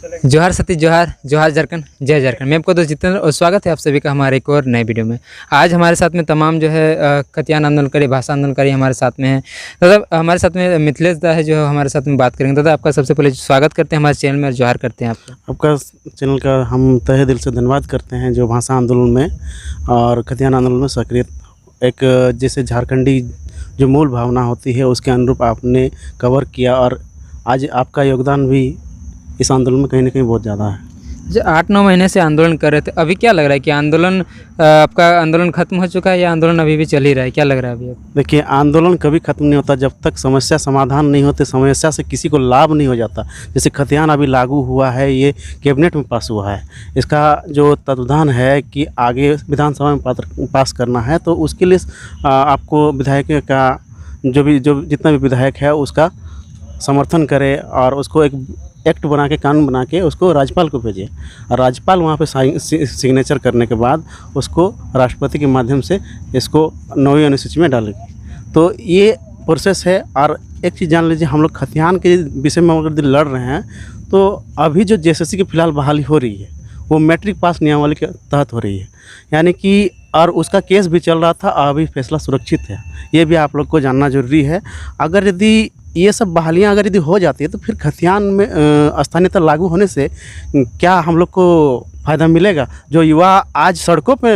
जोहार सतीश, जोहार जोहार झारखंड, जय झारखंड। मैं आपको दोस्त जितेंद्र और स्वागत है आप सभी का हमारे एक और नए वीडियो में। आज हमारे साथ में तमाम जो है खतियान आंदोलनकारी, भाषा आंदोलनकारी हमारे साथ में है। दादा हमारे साथ में मिथिलेश दा है जो हमारे साथ में बात करेंगे। दादा आपका सबसे पहले स्वागत करते हैं हमारे चैनल में और जोहार करते हैं आपका। आपका चैनल का हम तहे दिल से धन्यवाद करते हैं जो भाषा आंदोलन में और खतियान आंदोलन में सक्रिय एक जैसे झारखंडी जो मूल भावना होती है उसके अनुरूप आपने कवर किया और आज आपका योगदान भी इस आंदोलन में कहीं ना कहीं बहुत ज़्यादा है। जो 8-9 महीने से आंदोलन कर रहे थे, अभी क्या लग रहा है कि आपका आंदोलन खत्म हो चुका है या आंदोलन अभी भी चल ही रहा है? क्या लग रहा है अभी? देखिए, आंदोलन कभी ख़त्म नहीं होता जब तक समस्या समाधान नहीं होते, समस्या से किसी को लाभ नहीं हो जाता। जैसे खतियान अभी लागू हुआ है, ये कैबिनेट में पास हुआ है, इसका जो तत्वधान है कि आगे विधानसभा में पास करना है, तो उसके लिए आपको विधायक का जो जितना भी विधायक है उसका समर्थन करे और उसको एक एक्ट बना के, कानून बना के उसको राज्यपाल को भेजे और राज्यपाल वहाँ पे सिग्नेचर करने के बाद उसको राष्ट्रपति के माध्यम से इसको 9वीं अनुसूची में डालेगी। तो ये प्रोसेस है। और एक चीज़ जान लीजिए, हम लोग खतियान के विषय में अगर लड़ रहे हैं तो अभी जो जेएसएससी की फ़िलहाल बहाली हो रही है वो मैट्रिक पास नियमावली के तहत हो रही है, यानी कि और उसका केस भी चल रहा था। अभी फैसला सुरक्षित है, ये भी आप लोग को जानना जरूरी है। अगर यदि ये सब बहालियाँ अगर यदि हो जाती है तो फिर खतियान में स्थानीयता लागू होने से क्या हम लोग को फ़ायदा मिलेगा? जो युवा आज सड़कों पे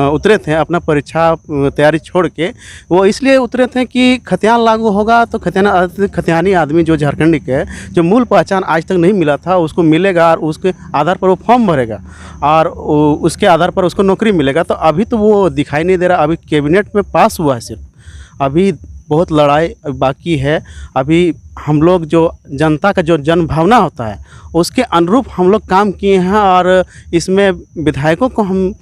उतरे थे अपना परीक्षा तैयारी छोड़ के, वो इसलिए उतरे थे कि खतियान लागू होगा तो खतियानी आदमी जो झारखंडी के जो मूल पहचान आज तक नहीं मिला था उसको मिलेगा और उसके आधार पर वो फॉर्म भरेगा और उसके आधार पर उसको नौकरी मिलेगा। तो अभी तो वो दिखाई नहीं दे रहा। अभी कैबिनेट में पास हुआ है सिर्फ, अभी बहुत लड़ाई बाकी है। अभी हम लोग जो जनता का जो जन भावना होता है उसके अनुरूप हम लोग काम किए हैं और इसमें विधायकों को हम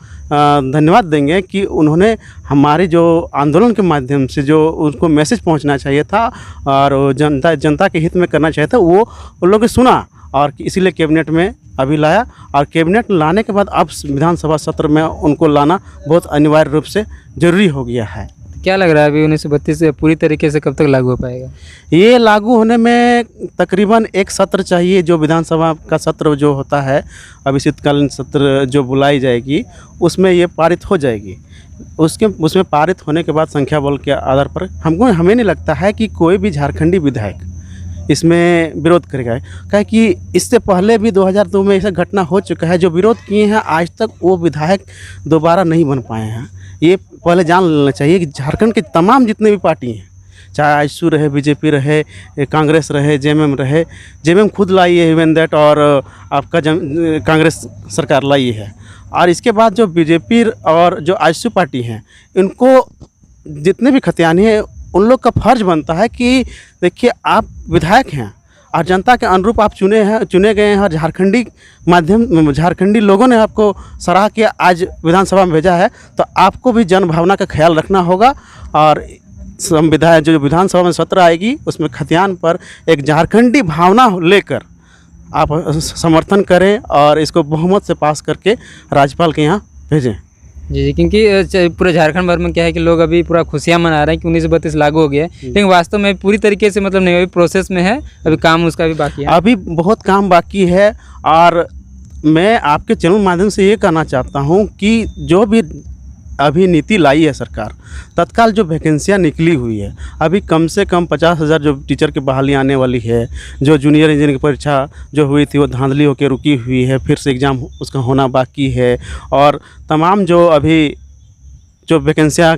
धन्यवाद देंगे कि उन्होंने हमारे जो आंदोलन के माध्यम से जो उनको मैसेज पहुंचना चाहिए था और जनता के हित में करना चाहिए था वो उन लोगों ने सुना और इसीलिए कैबिनेट में अभी लाया। और कैबिनेट लाने के बाद अब विधानसभा सत्र में उनको लाना बहुत अनिवार्य रूप से ज़रूरी हो गया है। क्या लग रहा है अभी 1932 पूरी तरीके से कब तक लागू हो पाएगा? ये लागू होने में तकरीबन एक सत्र चाहिए। जो विधानसभा का सत्र जो होता है अभी शीतकालीन सत्र जो बुलाई जाएगी उसमें ये पारित हो जाएगी। उसमें पारित होने के बाद संख्या बल के आधार पर हमें नहीं लगता है कि कोई भी झारखंडी विधायक इसमें विरोध करेगा। क्या कि इससे पहले भी 2002 में ऐसा घटना हो चुका है, जो विरोध किए हैं आज तक वो विधायक दोबारा नहीं बन पाए हैं। ये पहले जान लेना चाहिए कि झारखंड के तमाम जितने भी पार्टी हैं, चाहे आजसू रहे, बीजेपी रहे, कांग्रेस रहे, जेएमएम रहे, जेएमएम खुद लाई है इवन दैट, और आपका कांग्रेस सरकार लाई है। और इसके बाद जो बीजेपी और जो आजसू पार्टी हैं, इनको जितने भी खतियानी हैं उन लोग का फर्ज बनता है कि देखिए आप विधायक हैं और जनता के अनुरूप आप चुने गए हैं और झारखंडी लोगों ने आपको सराह के आज विधानसभा में भेजा है, तो आपको भी जन भावना का ख्याल रखना होगा। और जो विधानसभा में सत्र आएगी उसमें खतियान पर एक झारखंडी भावना लेकर आप समर्थन करें और इसको बहुमत से पास करके राज्यपाल के यहाँ भेजें। जी, क्योंकि पूरे झारखंड भर में क्या है कि लोग अभी पूरा खुशियाँ मना रहे हैं कि 1932 लागू हो गया है, लेकिन वास्तव में पूरी तरीके से मतलब नहीं, अभी प्रोसेस में है, अभी काम उसका भी बाकी है। अभी बहुत काम बाकी है। और मैं आपके चैनल माध्यम से ये कहना चाहता हूँ कि जो भी अभी नीति लाई है सरकार, तत्काल जो वैकेंसियाँ निकली हुई है, अभी कम से कम 50,000 जो टीचर की बहाली आने वाली है। जो जूनियर इंजीनियर की परीक्षा जो हुई थी वो धांधली होकर रुकी हुई है, फिर से एग्ज़ाम उसका होना बाकी है। और तमाम जो अभी जो वैकेंसियाँ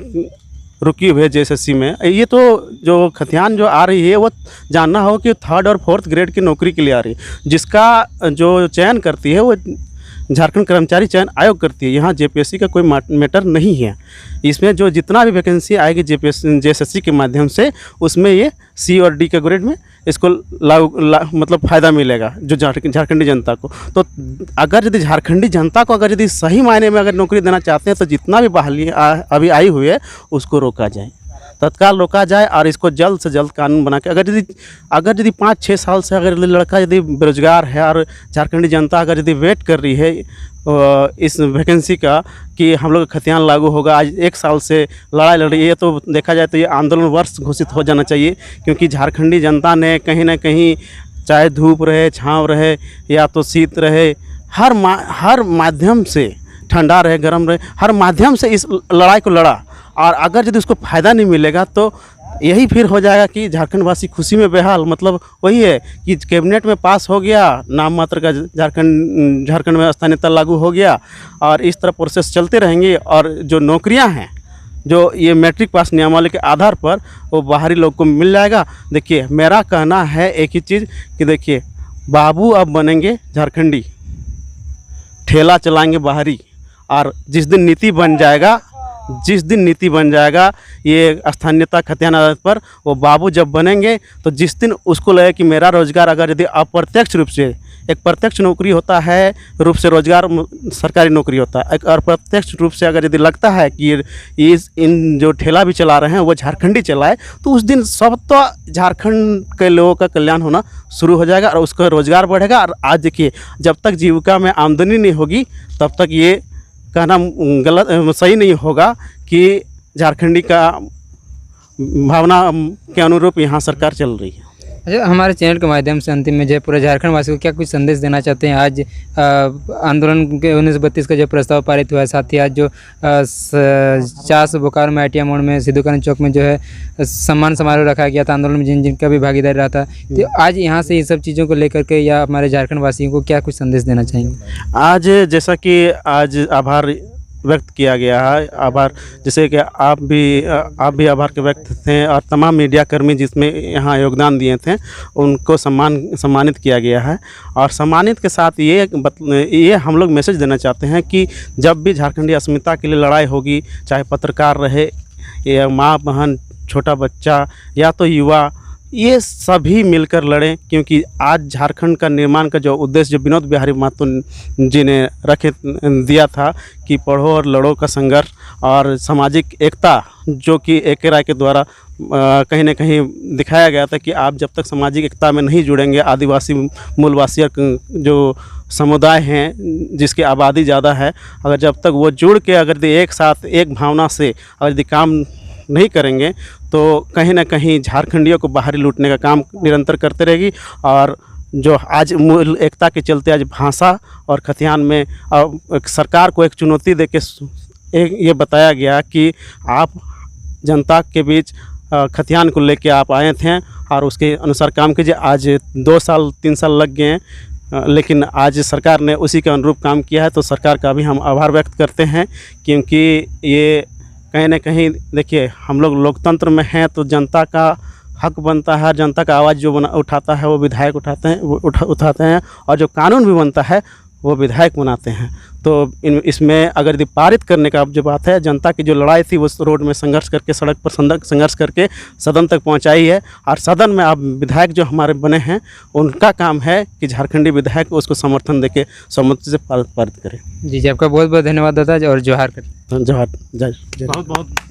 रुकी हुई है जेएसएससी में, ये तो जो खतियान जो आ रही है वो जानना हो कि 3rd और 4th ग्रेड की नौकरी के लिए आ रही है, जिसका जो चयन करती है वो झारखंड कर्मचारी चयन आयोग करती है। यहाँ जेपीएससी का कोई मैटर नहीं है। इसमें जो जितना भी वैकेंसी आएगी जेएसएससी के माध्यम से, उसमें ये सी और डी के ग्रेड में इसको मतलब फ़ायदा मिलेगा जो झारखंडी जनता को। तो अगर यदि झारखंडी जनता को अगर यदि सही मायने में अगर नौकरी देना चाहते हैं तो जितना भी बहाली अभी आई हुई है उसको रोका जाए, तत्काल रोका जाए और इसको जल्द से जल्द कानून बना के अगर यदि 5-6 साल से अगर लड़का यदि बेरोजगार है और झारखंडी जनता अगर यदि वेट कर रही है इस वैकेंसी का कि हम लोग खतियान लागू होगा, आज 1 साल से लड़ाई लड़ रही है, तो देखा जाए तो ये आंदोलन वर्ष घोषित हो जाना चाहिए। क्योंकि झारखंडी जनता ने कहीं ना कहीं चाहे धूप रहे, छाँव रहे या तो शीत रहे, हर माध्यम से, ठंडा रहे गर्म रहे, हर माध्यम से इस लड़ाई को लड़ा। और अगर यदि उसको फ़ायदा नहीं मिलेगा तो यही फिर हो जाएगा कि झारखंड वासी खुशी में बेहाल। मतलब वही है कि कैबिनेट में पास हो गया, नाम मात्र का झारखंड में स्थानीयता लागू हो गया, और इस तरह प्रोसेस चलते रहेंगे। और जो नौकरियां हैं, जो ये मैट्रिक पास नियमावली के आधार पर वो बाहरी लोग को मिल जाएगा। देखिए, मेरा कहना है एक ही चीज़ कि देखिए, बाबू अब बनेंगे झारखंडी, ठेला चलाएंगे बाहरी। और जिस दिन नीति बन जाएगा ये स्थानीयता खतियान आधार पर, वो बाबू जब बनेंगे तो जिस दिन उसको लगे कि मेरा रोज़गार, अगर यदि अप्रत्यक्ष रूप से, एक प्रत्यक्ष नौकरी होता है रूप से रोज़गार सरकारी नौकरी होता है, एक अप्रत्यक्ष रूप से अगर यदि लगता है कि इन जो ठेला भी चला रहे हैं वो झारखंडी चलाए, तो उस दिन सब तो झारखंड के लोगों का कल्याण होना शुरू हो जाएगा और उसका रोज़गार बढ़ेगा। और आज देखिए, जब तक जीविका में आमदनी नहीं होगी तब तक ये कहना सही नहीं होगा कि झारखंडी का भावना के अनुरूप यहाँ सरकार चल रही है। अच्छा, हमारे चैनल के माध्यम से अंतिम में जो पूरे झारखंड वासियों को क्या कुछ संदेश देना चाहते हैं? आज आंदोलन के 1932 का जो प्रस्ताव पारित हुआ है, साथ ही आज जो 4 बोकारो में ITI मोड़ में सिद्धू कानून चौक में जो है सम्मान समारोह रखा गया था, आंदोलन में जिनका भी भागीदारी रहा था, तो आज यहाँ से ये सब चीज़ों को लेकर के या हमारे झारखंड वासियों को क्या कुछ संदेश देना चाहेंगे? आज जैसा कि आज आभार व्यक्त किया गया है, आभार जैसे कि आप भी आभार के व्यक्त थे, और तमाम मीडियाकर्मी जिसमें यहाँ योगदान दिए थे उनको सम्मानित किया गया है। और सम्मानित के साथ ये हम लोग मैसेज देना चाहते हैं कि जब भी झारखंडी अस्मिता के लिए लड़ाई होगी, चाहे पत्रकार रहे या माँ बहन छोटा बच्चा या तो युवा, ये सभी मिलकर लड़ें। क्योंकि आज झारखंड का निर्माण का जो उद्देश्य जो विनोद बिहारी महतो जी ने रखे दिया था कि पढ़ो और लड़ो का संघर्ष और सामाजिक एकता, जो कि AK राय के द्वारा कहीं ना कहीं दिखाया गया था कि आप जब तक सामाजिक एकता में नहीं जुड़ेंगे, आदिवासी मूलवासी जो समुदाय हैं जिसकी आबादी ज़्यादा है, अगर जब तक वो जुड़ के अगर एक साथ एक भावना से अगर यदि काम नहीं करेंगे तो कहीं ना कहीं झारखंडियों को बाहरी लूटने का काम निरंतर करते रहेगी। और जो आज मूल एकता के चलते आज भाषा और खतियान में सरकार को एक चुनौती देके ये बताया गया कि आप जनता के बीच खतियान को लेके आप आए थे और उसके अनुसार काम कीजिए। आज 2 साल 3 साल लग गए हैं, लेकिन आज सरकार ने उसी के अनुरूप काम किया है, तो सरकार का भी हम आभार व्यक्त करते हैं। क्योंकि ये कहीं ना कहीं देखिए, हम लोग लोकतंत्र में हैं तो जनता का हक बनता है, जनता का आवाज़ जो उठाता है वो विधायक उठाते हैं, और जो कानून भी बनता है वो विधायक बनाते हैं। तो इसमें अगर यदि पारित करने का जो बात है, जनता की जो लड़ाई थी वो रोड में संघर्ष करके, सड़क पर संघर्ष करके सदन तक पहुंचाई है। और सदन में अब विधायक जो हमारे बने हैं उनका काम है कि झारखंडी विधायक उसको समर्थन देके सहमति से पारित करें। जी, आपका बहुत बहुत धन्यवाद दादा, और जोहार करते हैं। जोहार, जय।